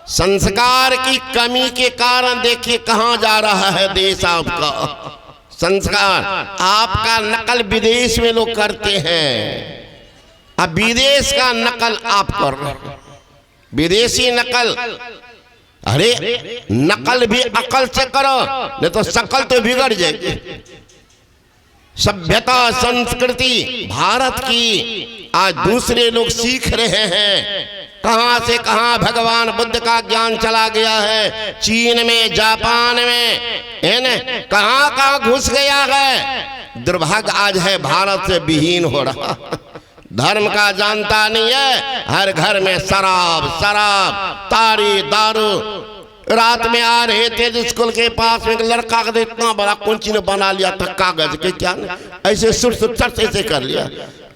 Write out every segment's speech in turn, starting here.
संस्कार की कमी के कारण देखिए कहां जा रहा है देश आपका। संस्कार आपका नकल विदेश में लोग करते हैं, अब विदेश का नकल आप कर रहे हैं, विदेशी नकल। अरे नकल भी अकल से करो, नहीं तो शकल तो बिगड़ जाएगी। सभ्यता संस्कृति भारत की आज दूसरे लोग सीख रहे हैं। कहां से कहां भगवान बुद्ध का ज्ञान चला गया है, चीन में, जापान में, है न, कहां कहां घुस गया है। दुर्भाग्य आज है भारत से विहीन हो रहा, धर्म का जानता नहीं है। हर घर में शराब शराब तारी दारू। रात में आ रहे थे स्कूल के पास में, लड़का का इतना बड़ा कुंची ने बना लिया था कागज के, क्या ऐसे सुट सुट ऐसे कर लिया।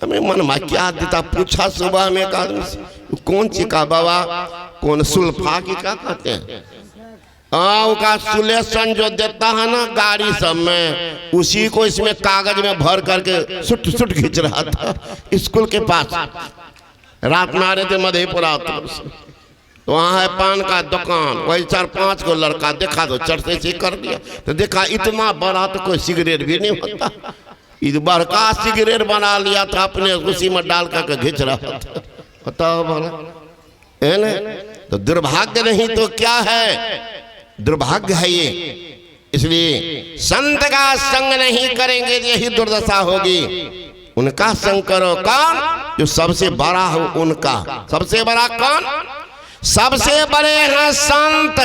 हमें मन में क्या देता, पूछा सुबह में एक आदमी से, कौन सी का बाबा, कौन सुल्फा की क्या कहते हैं, का सुलेशन जो देता है ना गाड़ी सब में, उसी को इसमें कागज में भर करके सुट सुट खींच रहा था स्कूल के पास। रात में आ रहे थे मधेपुरा, तो वहाँ है पान का दुकान, वही 4-5 को लड़का देखा तो चढ़ते से कर दिया। तो देखा इतना बड़ा तो कोई सिगरेट भी नहीं होता, इस बड़का सिगरेट बना लिया था, अपने उसी में डाल करके घिंच रहा था। बताओ भला, है ना। तो दुर्भाग्य नहीं तो क्या है, दुर्भाग्य है ये। इसलिए संत का संग नहीं करेंगे तो यही दुर्दशा होगी। उनका संग करो, कौन जो सबसे बड़ा हो उनका। सबसे बड़ा कौन, सबसे बड़े हैं संत।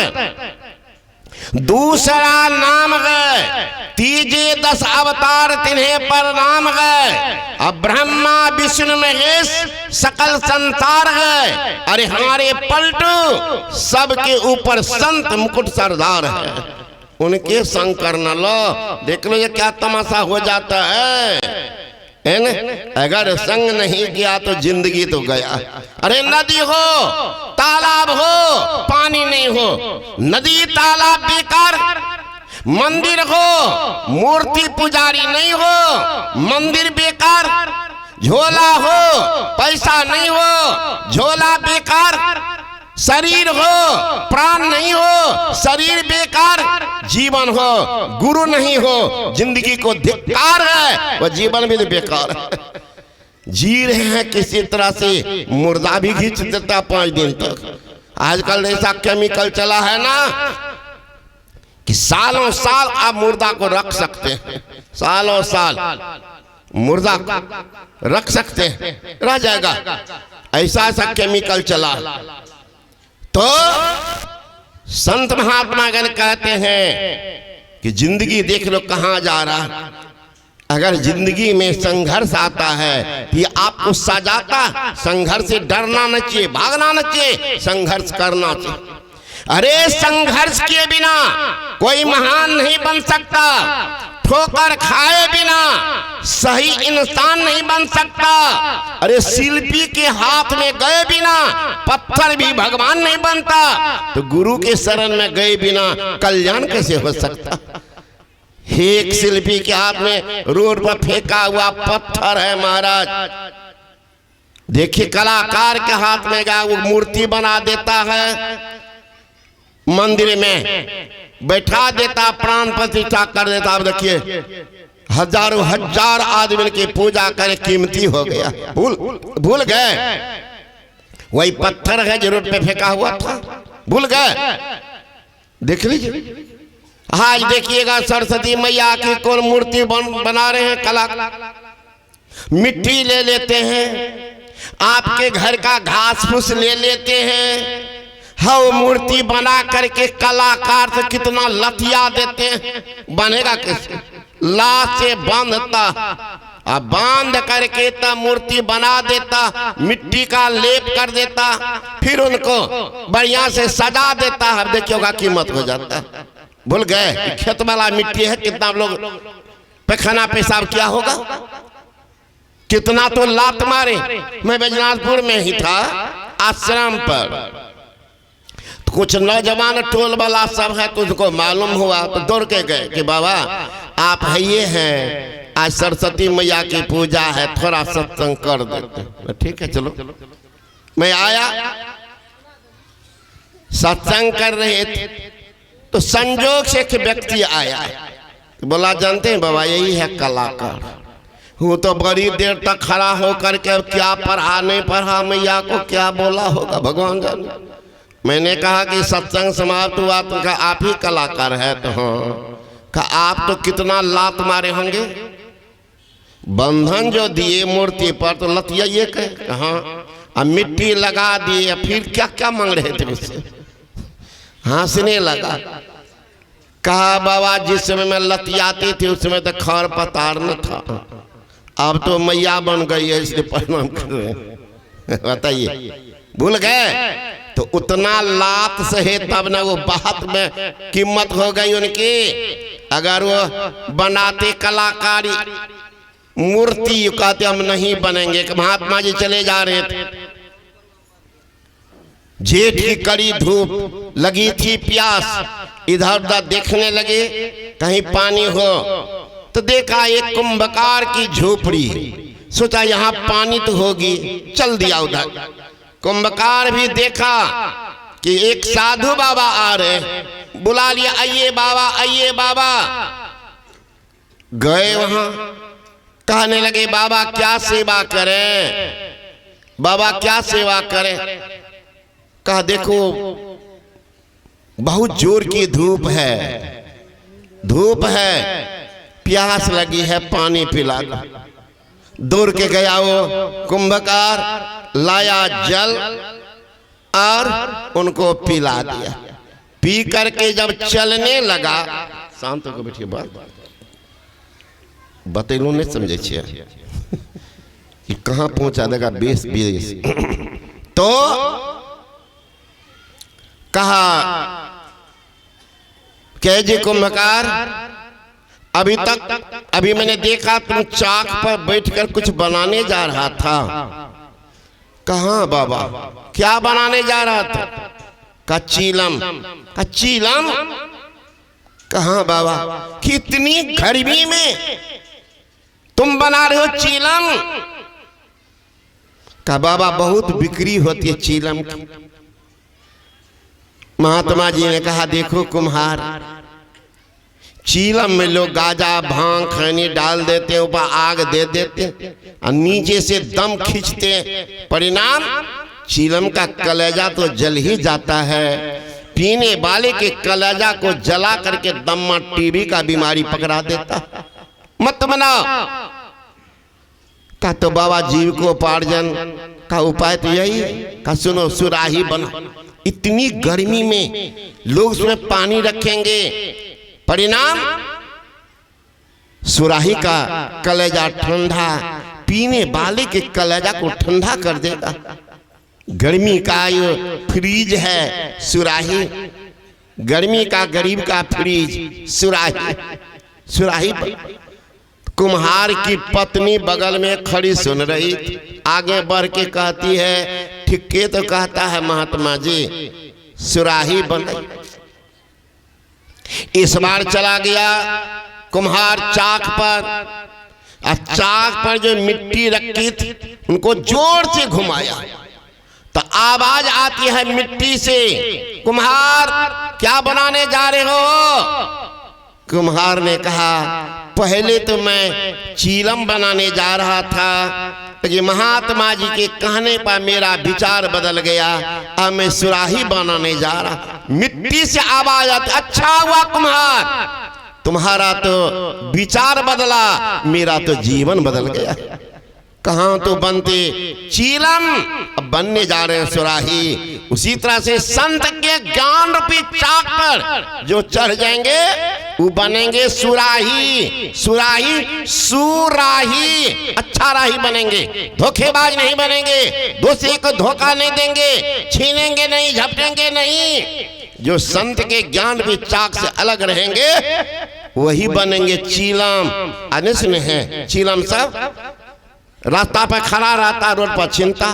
दूसरा नाम है, तीजे 10 अवतार तिन्हें पर नाम है। अब ब्रह्मा विष्णु महेश सकल संसार है। अरे हमारे पलटू सबके ऊपर संत मुकुट सरदार है, उनके संग करना। लो देख लो ये क्या तमाशा हो जाता है न। अगर संग नहीं किया तो जिंदगी तो गया। अरे नदी हो तालाब हो पानी नहीं हो, नदी तालाब बेकार, मंदिर हो मूर्ति पुजारी नहीं हो, मंदिर बेकार, झोला हो पैसा नहीं हो, झोला बेकार, शरीर हो प्राण नहीं हो, शरीर बेकार, जीवन हो गुरु नहीं हो, जिंदगी को धिक्कार है, वह जीवन भी बेकार है। जी रहे हैं किसी तरह से, मुर्दा भी खींच देता 5 दिन तक। आजकल ऐसा केमिकल चला है ना कि सालों साल आप मुर्दा को रख सकते हैं, सालों साल मुर्दा रख सकते हैं, रह जाएगा। ऐसा ऐसा केमिकल चला। तो संत महात्मा गण कहते हैं कि जिंदगी देख लो कहां जा रहा। अगर जिंदगी में संघर्ष आता है तो ये आपको सजाता। संघर्ष से डरना न चाहिए, भागना न चाहिए, संघर्ष करना चाहिए। अरे संघर्ष किए बिना कोई महान नहीं बन सकता, ठोकर खाए बिना सही इंसान नहीं बन सकता। अरे शिल्पी के हाथ में गए बिना पत्थर भी भगवान नहीं बनता। तो गुरु के शरण में गए बिना कल्याण कैसे हो सकता। एक शिल्पी के हाथ में रोड पर फेंका हुआ पत्थर है महाराज। देखिए कलाकार के हाथ में गया, वो मूर्ति बना देता है, मंदिर में बैठा देता, प्राण प्रतिष्ठा कर देता। अब देखिए हजारों हजार आदमी की पूजा करे, कीमती हो गया। भूल गए वही पत्थर है जो रोड पे फेंका हुआ था, भूल गए। देख लीजिए आज देखिएगा सरस्वती मैया की कौन मूर्ति बना रहे हैं, कला मिट्टी ले लेते हैं, आपके घर का घास फूस ले लेते हैं, वो मूर्ति बना करके कलाकार से कितना लतिया देते हैं। बनेगा कैसे, लाश से बांधता, अब बांध करके तब मूर्ति बना देता, मिट्टी का लेप कर देता, फिर उनको बढ़िया से सजा देता है। देखिए होगा कीमत हो जाता है। भूल गए खेत वाला मिट्टी है, कितना लोग पैखाना पेशाब किया होगा, कितना तो लात मारे। मैं बैजनाथपुर में ही था आश्रम पर, कुछ नौजवान टोल वाला सब है, तुझको मालूम हुआ तो दौड़ के गए कि बाबा आप है ये हैं, आज सरस्वती मैया की पूजा है, थोड़ा सत्संग कर देते। ठीक है चलो। मैं आया, सत्संग कर रहे थे तो संजोग से एक व्यक्ति आया, तो बोला जानते हैं बाबा यही है कलाकार। वो तो बड़ी देर तक खड़ा होकर के क्या पढ़ा नहीं पढ़ा, मैया को क्या बोला होगा भगवान जाने। मैंने कहा कि सत्संग समाप्त हुआ तो कहा आप ही कलाकार है, तो हाँ। कहा आप तो कितना लात मारे होंगे, बंधन जो दिए मूर्ति पर तो लतियाइए कहे, हाँ। अब मिट्टी लगा दिए, फिर क्या क्या मांग रहे थे उससे, हंसने लगा। कहा बाबा जिस समय मैं लतियाती थी उस समय तो खर पतार न था, अब तो मैया बन गई है इसलिए प्रणाम कर रहे हैं। बताइए भूल गए? तो उतना लात सहे तब ना वो बात में कीमत हो गई उनकी। अगर वो बनाते कलाकारी मूर्ति कहते हम नहीं बनेंगे। महात्मा जी चले जा रहे थे, जेठ की कड़ी धूप लगी थी, प्यास, इधर उधर देखने लगे कहीं पानी हो, तो देखा एक कुंभकार की झोपड़ी, सोचा यहाँ पानी तो होगी, चल दिया उधर। कुंभकार भी देखा कि एक साधु बाबा आ रहे, बुला लिया, आइए बाबा आइए बाबा। गए वहां, कहने लगे बाबा क्या सेवा करें, बाबा क्या सेवा करें। कहा देखो बहुत जोर की धूप है, धूप है, प्यास लगी है, पानी पिला दो। दौड़ के गया वो कुंभकार, लाया जल और उनको पिला दिया। पी करके जब चलने लगा, शांत होकर बैठिए, बात बतेलू नहीं समझे कि कहाँ पहुंचा देगा बेस बेस। तो कहा कह जी कुंभकार अभी मैंने देखा तुम चाक पर बैठकर कुछ बनाने जा रहा था। कहाँ बाबा, क्या बनाने जा रहा था? का चीलम। का चीलम? कहाँ बाबा, कितनी गर्मी में तुम बना रहे हो चीलम? का बाबा बहुत बिक्री होती है चीलम की। महात्मा जी ने कहा देखो कुम्हार, चीलम में लोग गाजा भांग खैनी डाल देते हैं, ऊपर आग दे देते हैं और नीचे से दम खींचते हैं, परिणाम चीलम का कलेजा तो जल ही जाता है। पीने वाले के कलेजा को जला करके दम्मा टीबी का बीमारी पकड़ा देता। मत बनाओ। का तो बाबा जीविकोपार्जन का उपाय तो यही है। का सुनो सुराही बनो, इतनी गर्मी में लोग उसमें पानी रखेंगे, परिणाम सुराही का कलेजा ठंडा, पीने वाले के कलेजा को ठंडा कर देगा। गर्मी का ये फ्रीज है सुराही, गर्मी का गरीब का फ्रीज सुराही। सुराही कुम्हार की पत्नी बगल में खड़ी सुन रही, आगे बढ़ के कहती है ठीक के तो कहता है महात्मा जी सुराही बन। इस बार चला गया कुम्हार चाक पर, और चाक पर जो मिट्टी रखी थी उनको जोर से घुमाया तो आवाज आती है मिट्टी से, कुम्हार क्या बनाने जा रहे हो? कुम्हार ने कहा पहले तो मैं चीलम बनाने जा रहा था, तो ये महात्मा जी के कहने पर मेरा विचार बदल गया, अब मैं सुराही बनाने जा रहा। मिट्टी से आवाज आती, अच्छा हुआ कुम्हार, तुम्हारा तो विचार बदला, मेरा तो जीवन बदल गया। कहाँ तो बनते चीलम, अब बनने जा रहे हैं सुराही। उसी तरह से संत के ज्ञान रूपी चाक पर जो चढ़ जाएंगे वो बनेंगे सुराही। सुराही सुराही, अच्छा राही बनेंगे, धोखेबाज नहीं बनेंगे, दूसरे को धोखा नहीं देंगे, छीनेंगे नहीं, झपटेंगे नहीं। जो संत के ज्ञान रूपी चाक से अलग रहेंगे वही बनेंगे चीलम। अनिश्न है चीलम सब रास्ता पर खड़ा रहता, रोड पर चिंता।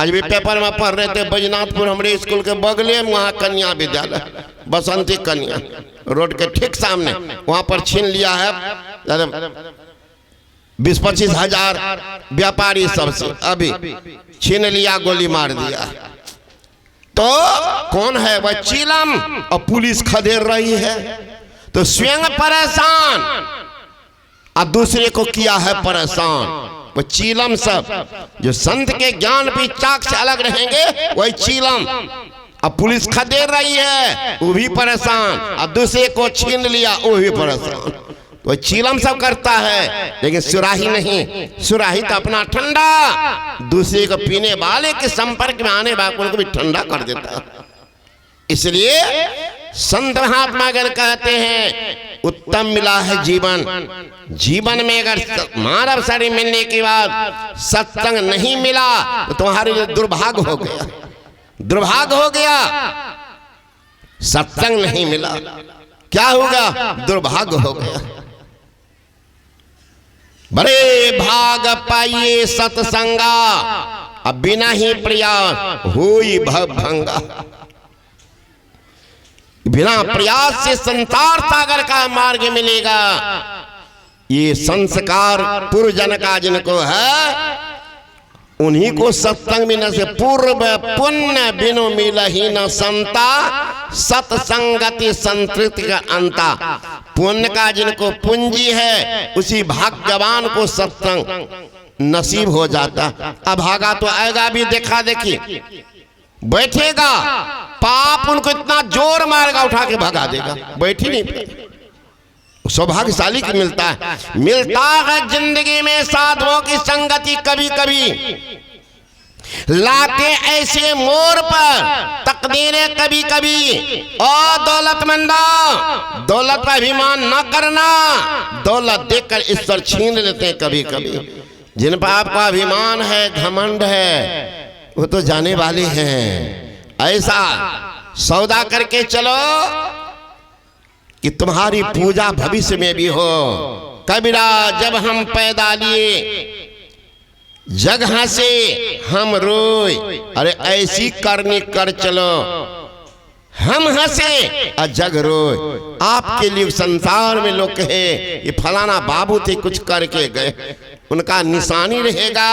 आज भी पेपर में पढ़ रहे थे बैजनाथपुर हमारे स्कूल के बगले में, वहाँ कन्या विद्यालय, बसंती कन्या, रोड के ठीक सामने, वहाँ पर छीन लिया है 20-25 हजार व्यापारी सबसे, अभी छीन लिया, गोली मार दिया। तो कौन है वह? चीलम। और पुलिस खदेड़ रही है, तो स्वयं परेशान और दूसरे को किया है परेशान। वो चीलम सब जो संत के ज्ञान भी चाक से अलग रहेंगे वही चीलम। अब पुलिस खदेड़ रही है, वो भी परेशान, अब दूसरे को छीन लिया, वो भी परेशान। तो चीलम सब करता है, लेकिन सुराही नहीं। सुराही तो अपना ठंडा दूसरे को पीने वाले के संपर्क में आने वाले को भी ठंडा कर देता है। इसलिए संत महात्मा अगर कहते हैं उत्तम मिला है जीवन, जीवन में अगर मानव शरीर मिलने के बाद सत्संग नहीं मिला तो तुम्हारे लिए दुर्भाग्य हो गया, दुर्भाग्य हो गया। सत्संग नहीं मिला, क्या होगा? दुर्भाग्य हो गया। बड़े भाग पाइए सत्संगा, अब बिना ही प्रयास होई भवभंगा। बिना प्रयास से संसार सागर का मार्ग मिलेगा। ये संस्कार पूर्वजन का जिनको है उन्हीं को सत्संग मिलने से पूर्व पुण्य बिनु मिलहि न संता, सत्संगति संतृप्ति का अंता। पुण्य का जिनको पूंजी है उसी भाग्यवान को सत्संग नसीब हो जाता। अभागा तो आएगा भी देखा देखी, बैठेगा, पाप उनको इतना जोर मारेगा उठा के भगा देगा, बैठी नहीं। सौभाग्यशाली की मिलता है जिंदगी में साधुओं की संगति। कभी कभी लाते ऐसे मोड़ पर तकदीरें कभी कभी। और दौलतमंदा, दौलत का अभिमान न करना, दौलत देखकर ईश्वर छीन लेते हैं कभी कभी। जिन पर आपका अभिमान है, घमंड है, वो तो जाने वाले हैं। ऐसा सौदा करके चलो कि तुम्हारी पूजा भविष्य में भी हो। कबीरा जब हम पैदा लिए जग हंसे हम रोए, अरे ऐसी करनी कर चलो हम हंसे और जग रोए। आपके लिए संसार में लोग कहे ये फलाना बाबू थे कुछ करके गए, उनका निशानी रहेगा।